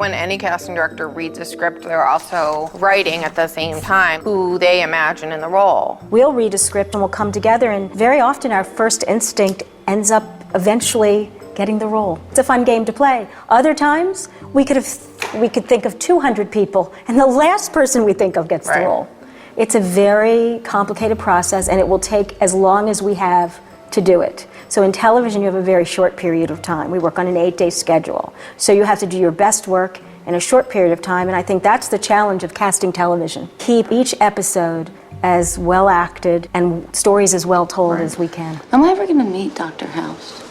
When any casting director reads a script, they're also writing at the same time who they imagine in the role. We'll read a script and we'll come together, and very often our first instinct ends up eventually getting the role. It's a fun game to play. Other times, we could think of 200 people, and the last person we think of gets the role. It's a very complicated process, and it will take as long as we have to do it. So in television, you have a very short period of time. We work on an 8-day schedule. So you have to do your best work in a short period of time, and I think that's the challenge of casting television. Keep each episode as well acted and stories as well told as we can. Am I ever going to meet Dr. House?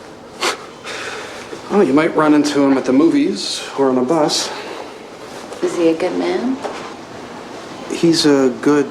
Well, you might run into him at the movies or on a bus. Is he a good man? He's a good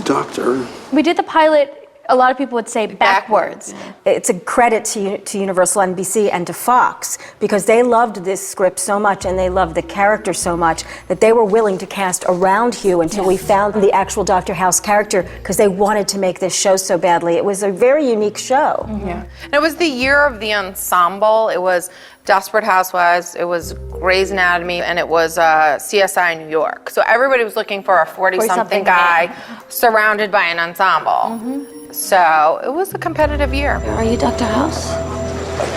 doctor. We did the pilot, a lot of people would say backwards. It's a credit to Universal NBC and to Fox, because they loved this script so much and they loved the character so much that they were willing to cast around Hugh until we found the actual Dr. House character, because they wanted to make this show so badly. It was a very unique show. Yeah. And it was the year of the ensemble. It was Desperate Housewives, it was Grey's Anatomy, and it was CSI New York. So everybody was looking for a 40-something guy surrounded by an ensemble. So it was a competitive year. Are you Dr. House?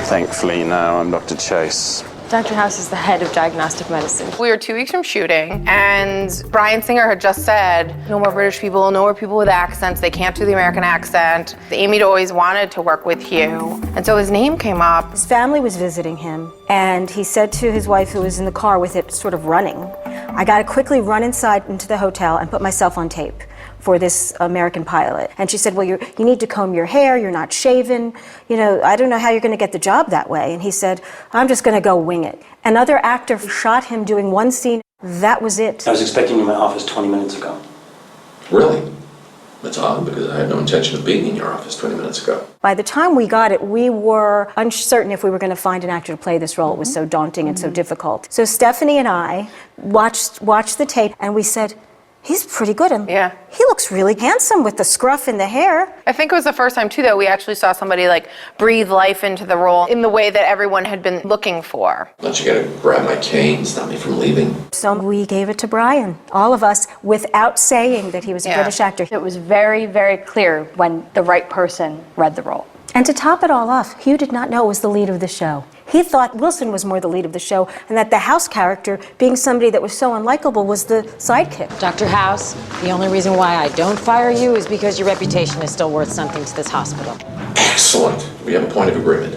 Thankfully, no, I'm Dr. Chase. Dr. House is the head of diagnostic medicine. We were 2 weeks from shooting, and Bryan Singer had just said, no more British people, no more people with accents, they can't do the American accent. Amy always wanted to work with Hugh, and so his name came up. His family was visiting him, and he said to his wife, who was in the car with it sort of running, I gotta quickly run inside into the hotel and put myself on tape for this American pilot. And she said, well, you need to comb your hair, you're not shaven, you know, I don't know how you're gonna get the job that way. And he said, I'm just gonna go wing it. Another actor shot him doing one scene, that was it. I was expecting you in my office 20 minutes ago. Really? That's odd, because I had no intention of being in your office 20 minutes ago. By the time we got it, we were uncertain if we were going to find an actor to play this role. It was so daunting and so difficult. So Stephanie and I watched the tape, and we said, he's pretty good, and he looks really handsome with the scruff and the hair. I think it was the first time, too, that we actually saw somebody, like, breathe life into the role in the way that everyone had been looking for. Don't you gotta grab my cane, stop me from leaving? So we gave it to Bryan, all of us, without saying that he was a British actor. It was very, very clear when the right person read the role. And to top it all off, Hugh did not know it was the lead of the show. He thought Wilson was more the lead of the show, and that the House character, being somebody that was so unlikable, was the sidekick. Dr. House, the only reason why I don't fire you is because your reputation is still worth something to this hospital. Excellent. We have a point of agreement.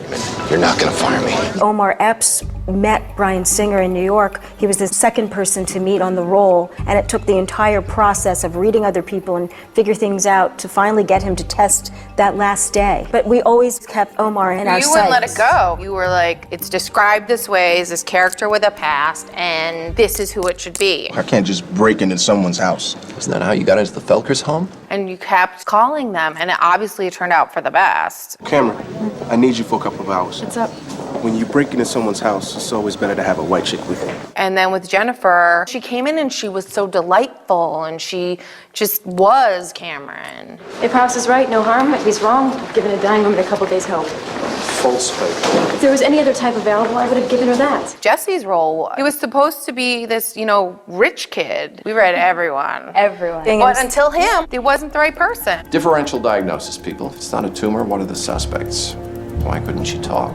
You're not gonna fire me. Omar Epps met Bryan Singer in New York. He was the second person to meet on the role, and it took the entire process of reading other people and figure things out to finally get him to test that last day. But we always kept Omar in our sights. You wouldn't let it go. You were like, it's described this way, as this character with a past, and this is who it should be. I can't just break into someone's house. Isn't that how you got into the Felkers' home? And you kept calling them, and it obviously turned out for the best. Cameron, I need you for a couple of hours. What's up? When you break into someone's house, it's always better to have a white chick with you. And then with Jennifer, she came in and she was so delightful, and she just was Cameron. If House is right, no harm. If he's wrong, I've given a dying woman a couple days hope. False hope. If there was any other type available, I would have given her that. Jesse's role, he was supposed to be this, rich kid. We read everyone. Everyone. But until him, he wasn't the right person. Differential diagnosis, people. If it's not a tumor, what are the suspects? Why couldn't she talk?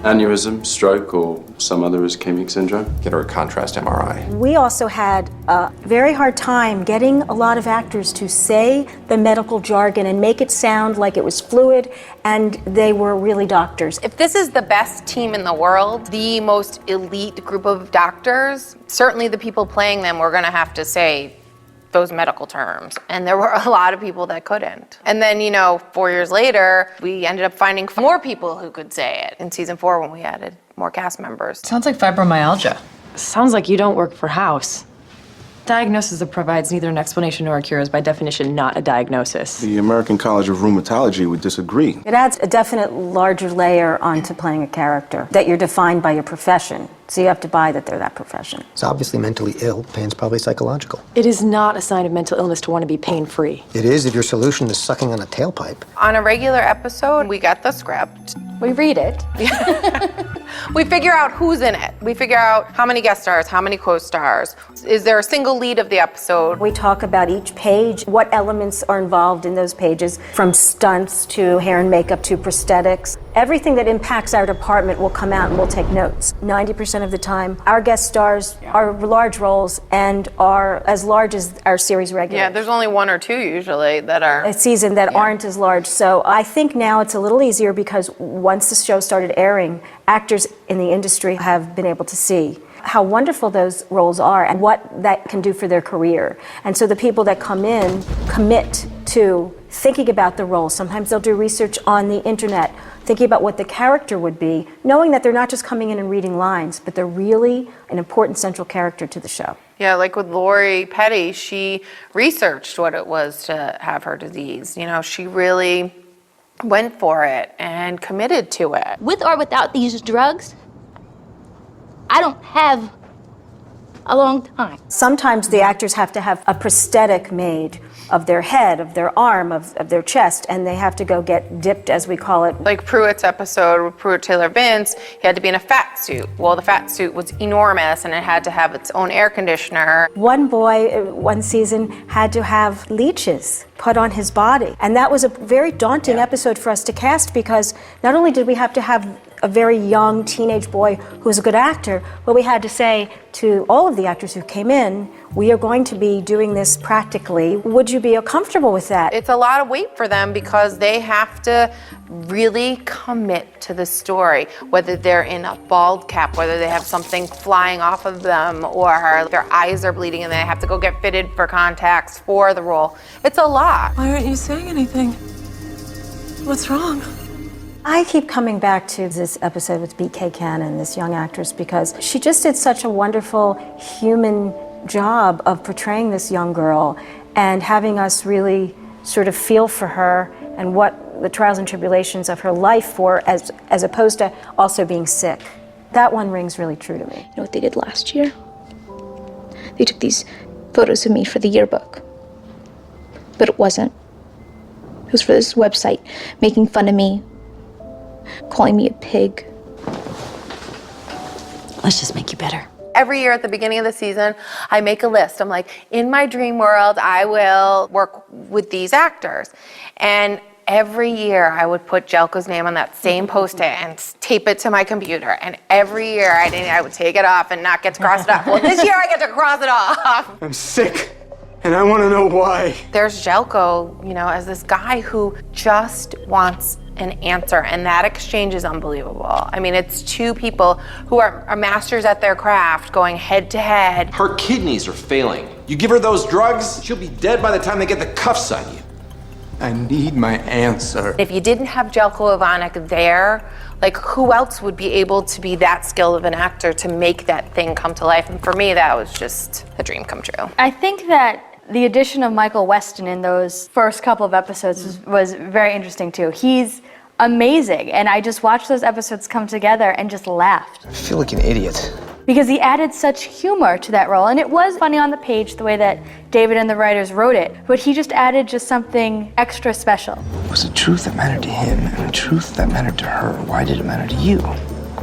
Aneurysm, stroke, or some other ischemic syndrome. Get her a contrast MRI. We also had a very hard time getting a lot of actors to say the medical jargon and make it sound like it was fluid and they were really doctors. If this is the best team in the world, the most elite group of doctors, certainly the people playing them were going to have to say those medical terms. And there were a lot of people that couldn't. And then, 4 years later, we ended up finding more people who could say it in season 4 when we added more cast members. Sounds like fibromyalgia. Sounds like you don't work for House. Diagnosis that provides neither an explanation nor a cure is by definition not a diagnosis. The American College of Rheumatology would disagree. It adds a definite larger layer onto playing a character, that you're defined by your profession. So you have to buy that they're that profession. It's obviously mentally ill. Pain's probably psychological. It is not a sign of mental illness to want to be pain-free. It is if your solution is sucking on a tailpipe. On a regular episode, we get the script. We read it. We figure out who's in it. We figure out how many guest stars, how many co-stars. Is there a single lead of the episode? We talk about each page, what elements are involved in those pages, from stunts to hair and makeup to prosthetics. Everything that impacts our department will come out and we'll take notes. 90% of the time, our guest stars are large roles and are as large as our series regulars. Yeah, there's only one or two usually that are. A season that aren't as large. So I think now it's a little easier because once the show started airing, actors in the industry have been able to see how wonderful those roles are and what that can do for their career. And so the people that come in commit to thinking about the role. Sometimes they'll do research on the internet, thinking about what the character would be, knowing that they're not just coming in and reading lines, but they're really an important central character to the show. Yeah, like with Lori Petty, she researched what it was to have her disease. You know, she really went for it and committed to it. With or without these drugs, I don't have a long time. Sometimes the actors have to have a prosthetic made of their head, of their arm, of their chest, and they have to go get dipped, as we call it. Like Pruitt's episode with Pruitt Taylor Vince, he had to be in a fat suit. Well, the fat suit was enormous and it had to have its own air conditioner. One boy, one season, had to have leeches put on his body. And that was a very daunting episode for us to cast because not only did we have to have a very young teenage boy who was a good actor, but we had to say to all of the actors who came in, we are going to be doing this practically. Would you be comfortable with that? It's a lot of weight for them because they have to really commit to the story, whether they're in a bald cap, whether they have something flying off of them, or their eyes are bleeding and they have to go get fitted for contacts for the role. It's a lot. Why aren't you saying anything? What's wrong? I keep coming back to this episode with B.K. Cannon, this young actress, because she just did such a wonderful human job of portraying this young girl and having us really sort of feel for her and what the trials and tribulations of her life were as opposed to also being sick. That one rings really true to me. You know what they did last year? They took these photos of me for the yearbook. But it wasn't. It was for this website, making fun of me, calling me a pig. Let's just make you better. Every year at the beginning of the season, I make a list. I'm like, in my dream world, I will work with these actors. And every year I would put Jelko's name on that same Post-it and tape it to my computer. And every year I would take it off and not get to cross it off. Well, this year I get to cross it off. I'm sick, and I want to know why. There's Jelko, you know, as this guy who just wants an answer, and that exchange is unbelievable. I mean, it's two people who are masters at their craft going head to head. Her kidneys are failing. You give her those drugs, she'll be dead by the time they get the cuffs on you. I need my answer. If you didn't have Jelko Ivanek there, like who else would be able to be that skilled of an actor to make that thing come to life? And for me, that was just a dream come true. I think that the addition of Michael Weston in those first couple of episodes was very interesting too. He's amazing, and I just watched those episodes come together and just laughed. I feel like an idiot. Because he added such humor to that role, and it was funny on the page the way that David and the writers wrote it, but he just added just something extra special. It was the truth that mattered to him and the truth that mattered to her. Why did it matter to you?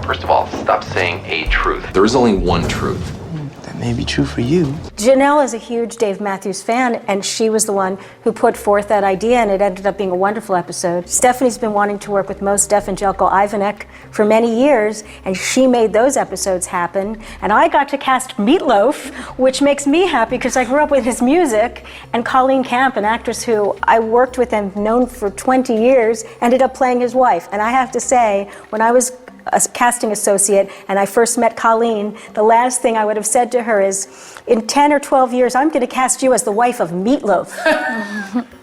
First of all, stop saying a truth. There is only one truth. That may be true for you. Janelle is a huge Dave Matthews fan, and she was the one who put forth that idea, and it ended up being a wonderful episode. Stephanie's been wanting to work with Mos Def and Jelko Ivanek for many years, and she made those episodes happen. And I got to cast Meatloaf, which makes me happy because I grew up with his music, and Colleen Camp, an actress who I worked with and known for 20 years, ended up playing his wife. And I have to say, when I was a casting associate and I first met Colleen, the last thing I would have said to her is, in 10 or 12 years, I'm going to cast you as the wife of Meatloaf.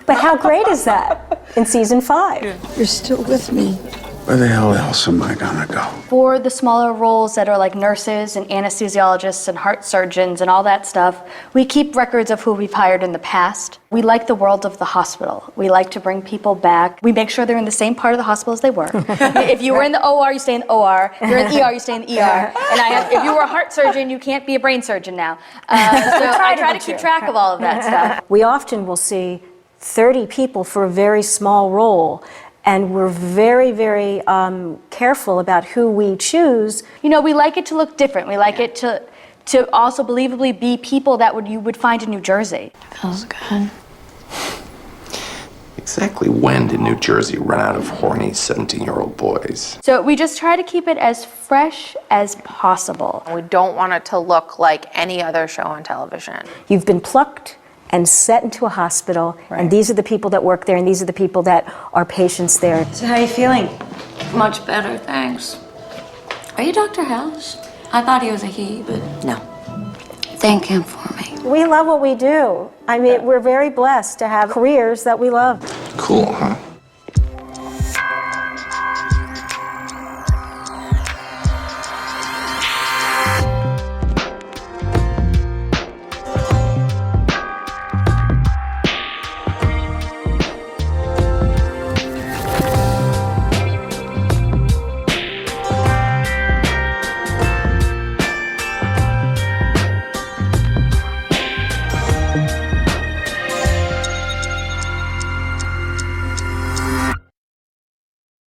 But how great is that in season 5? You're still with me. Where the hell else am I gonna go? For the smaller roles that are like nurses and anesthesiologists and heart surgeons and all that stuff, we keep records of who we've hired in the past. We like the world of the hospital. We like to bring people back. We make sure they're in the same part of the hospital as they were. If you were in the OR, you stay in the OR. If you're in the ER, you stay in the ER. And if you were a heart surgeon, you can't be a brain surgeon now. So I try to keep track of all of that stuff. We often will see 30 people for a very small role. and we're very, very careful about who we choose. You know, we like it to look different. We like it to also believably be people that you would find in New Jersey. Feels good. Exactly when did New Jersey run out of horny 17-year-old boys? So we just try to keep it as fresh as possible. We don't want it to look like any other show on television. You've been plucked and set into a hospital, and these are the people that work there, and these are the people that are patients there. So how are you feeling? Much better, thanks. Are you Dr. House? I thought he was a he, but no. Thank him for me. We love what we do. I mean, we're very blessed to have careers that we love. Cool, huh?